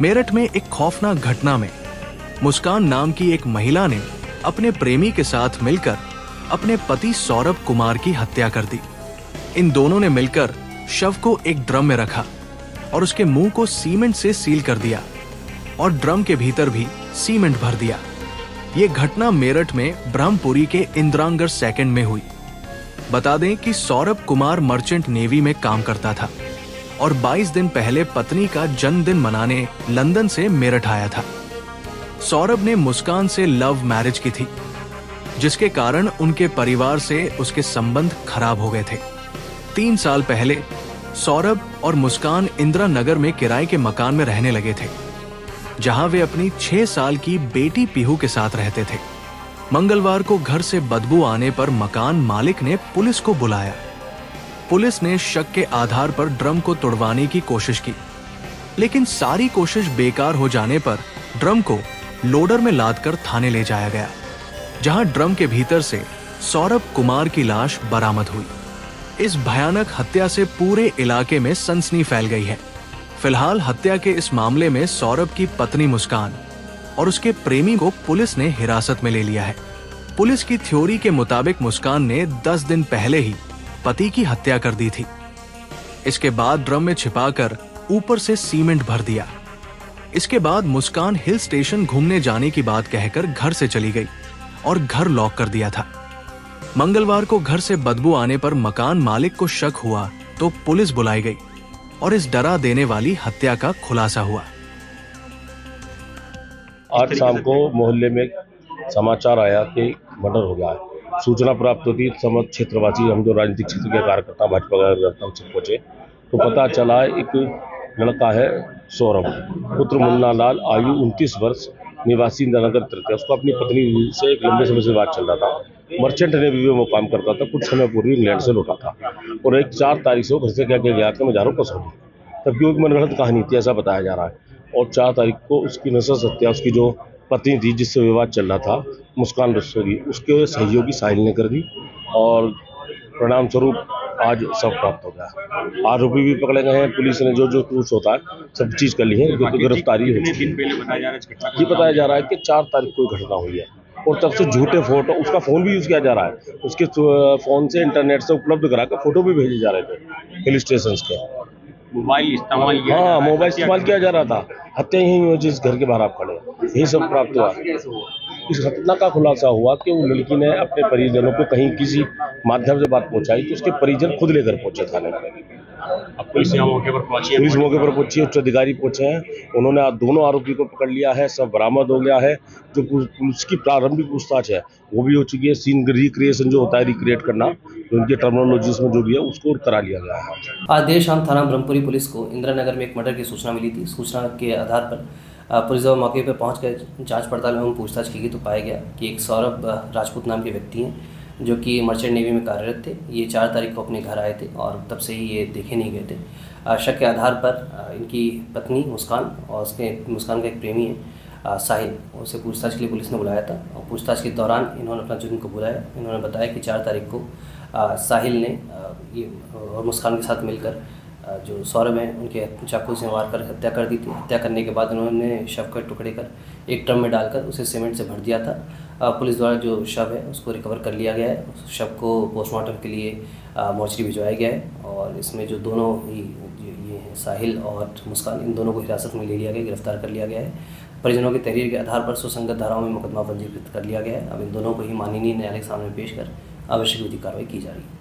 मेरठ में एक खौफनाक घटना में मुस्कान नाम की एक महिला ने अपने प्रेमी के साथ मिलकर अपने पति सौरभ कुमार की हत्या कर दी। इन दोनों ने मिलकर शव को एक ड्रम में रखा और उसके मुंह को सीमेंट से सील कर दिया और ड्रम के भीतर भी सीमेंट भर दिया। ये घटना मेरठ में ब्रह्मपुरी के इंद्रांगढ़ सेकंड में हुई। बता दें कि सौरभ कुमार मर्चेंट नेवी में काम करता था और 22 दिन पहले पत्नी का जन्मदिन मनाने लंदन से मेरठ आया था। सौरभ ने मुस्कान से लव मैरिज की थी, जिसके कारण उनके परिवार से उसके संबंध खराब हो गए थे। 3 साल पहले सौरभ और मुस्कान इंदिरा नगर में किराए के मकान में रहने लगे थे, जहां वे अपनी 6 साल की बेटी पीहू के साथ रहते थे। मंगलवार को घर से बदबू आने पर मकान मालिक ने पुलिस को बुलाया। पुलिस ने शक के आधार पर ड्रम को तोड़वाने की कोशिश की, लेकिन सारी कोशिश बेकार हो जाने पर ड्रम को लोडर में लादकर थाने ले जाया गया, जहां ड्रम के भीतर से सौरभ कुमार की लाश बरामद हुई। इस भयानक हत्या से पूरे इलाके में सनसनी फैल गई है। फिलहाल हत्या के इस मामले में सौरभ की पत्नी मुस्कान और उसके प्रेमी को पुलिस ने हिरासत में ले लिया है। पुलिस की थ्योरी के मुताबिक मुस्कान ने 10 दिन पहले ही पति की हत्या कर दी थी। इसके बाद ड्रम में छिपाकर ऊपर से सीमेंट भर दिया। इसके बाद मुस्कान हिल स्टेशन घूमने जाने की बात कहकर घर से चली गई और घर लॉक कर दिया था। मंगलवार को घर से बदबू आने पर मकान मालिक को शक हुआ तो पुलिस बुलाई गई और इस डरा देने वाली हत्या का खुलासा हुआ। आज शाम को मोहल्ले में समाचार आया कि मर्डर हो गया है। सूचना प्राप्त होती समस्त क्षेत्रवासी, हम जो राजनीतिक क्षेत्र के कार्यकर्ता, भाजपा कार्यकर्ता पहुंचे तो पता चला एक लड़का है सौरभ, पुत्र मुन्ना लाल, आयु 29 वर्ष, निवासी इंदिरानगर तृतीय। उसको अपनी पत्नी से एक लंबे समय से बात चल रहा था। मर्चेंट नेवी में वो काम करता था। कुछ समय पूर्व इंग्लैंड से लौटा था और एक 4 तारीख से वो घर से क्या गया कि मैं जा रहा हूँ कसौली, तब एक मनगढ़ंत कहानी थी, ऐसा बताया जा रहा है। और 4 तारीख को उसकी नसस हत्या उसकी जो पत्नी थी जिससे विवाद चल रहा था, मुस्कान रस्तोगी, उसके सहयोगी साहिल ने कर दी और परिणाम स्वरूप आज सब प्राप्त हो गया। आरोपी भी पकड़े गए हैं। पुलिस ने जो कुछ होता है सब चीज कर ली है, जो गिरफ्तारी हो चुकी है। ये बताया जा रहा है कि 4 तारीख को घटना हुई है और तब से झूठे फोटो, उसका फोन भी यूज किया जा रहा है। उसके फोन से इंटरनेट से उपलब्ध करा कर फोटो भी भेजे जा रहे थे हिल स्टेशन के। मोबाइल इस्तेमाल किया जा रहा था। हत्या यही हुई जिस घर के बाहर आप खड़े, यही सब प्राप्त हुआ। इस घटना का खुलासा हुआ कि वो लड़की ने अपने परिजनों को कहीं किसी माध्यम से बात पहुंचाई तो उसके परिजन खुद लेकर पहुंचे थाने में। पुलिस मौके पर पहुंची, उच्च अधिकारी पहुंचे हैं। उन्होंने दोनों आरोपी को पकड़ लिया है, सब बरामद हो गया है। जो पुलिस की प्रारंभिक पूछताछ है वो भी हो चुकी है। सीन रिक्रिएशन जो होता है, रिक्रिएट करना, उनके टर्मिनोलॉजीज में जो भी है उसको करा लिया गया है। आज देर शाम थाना ब्रह्मपुरी पुलिस को इंदिरा नगर में एक मर्डर की सूचना मिली थी। सूचना के आधार पर पुलिस जब मौके पर पहुंचकर जांच पड़ताल एवं पूछताछ की गई तो पाया गया कि एक सौरभ राजपूत नाम के व्यक्ति हैं जो कि मर्चेंट नेवी में कार्यरत थे। ये 4 तारीख को अपने घर आए थे और तब से ही ये देखे नहीं गए थे। शक के आधार पर इनकी पत्नी मुस्कान और मुस्कान का एक प्रेमी है साहिल, उसे पूछताछ के लिए पुलिस ने बुलाया था और पूछताछ के दौरान इन्होंने अपना जुर्म को बुलाया। इन्होंने बताया कि 4 तारीख को साहिल ने ये और मुस्कान के साथ मिलकर जो सौरभ हैं उनके चाकू से मार कर हत्या कर दी थी। हत्या करने के बाद उन्होंने शव के टुकड़े कर एक ड्रम में डालकर उसे सीमेंट से भर दिया था। पुलिस द्वारा जो शव है उसको रिकवर कर लिया गया है। उस शव को पोस्टमार्टम के लिए मोर्चरी भिजवाया गया है और इसमें जो दोनों ही ये हैं साहिल और मुस्कान, इन दोनों को हिरासत में ले लिया गया, गिरफ्तार कर लिया गया है। परिजनों की तहरीर के आधार पर सुसंगत धाराओं में मुकदमा पंजीकृत कर लिया गया है। अब इन दोनों को ही माननीय न्यायालय के सामने पेश कर आवश्यक विधिक कार्रवाई की जा रही है।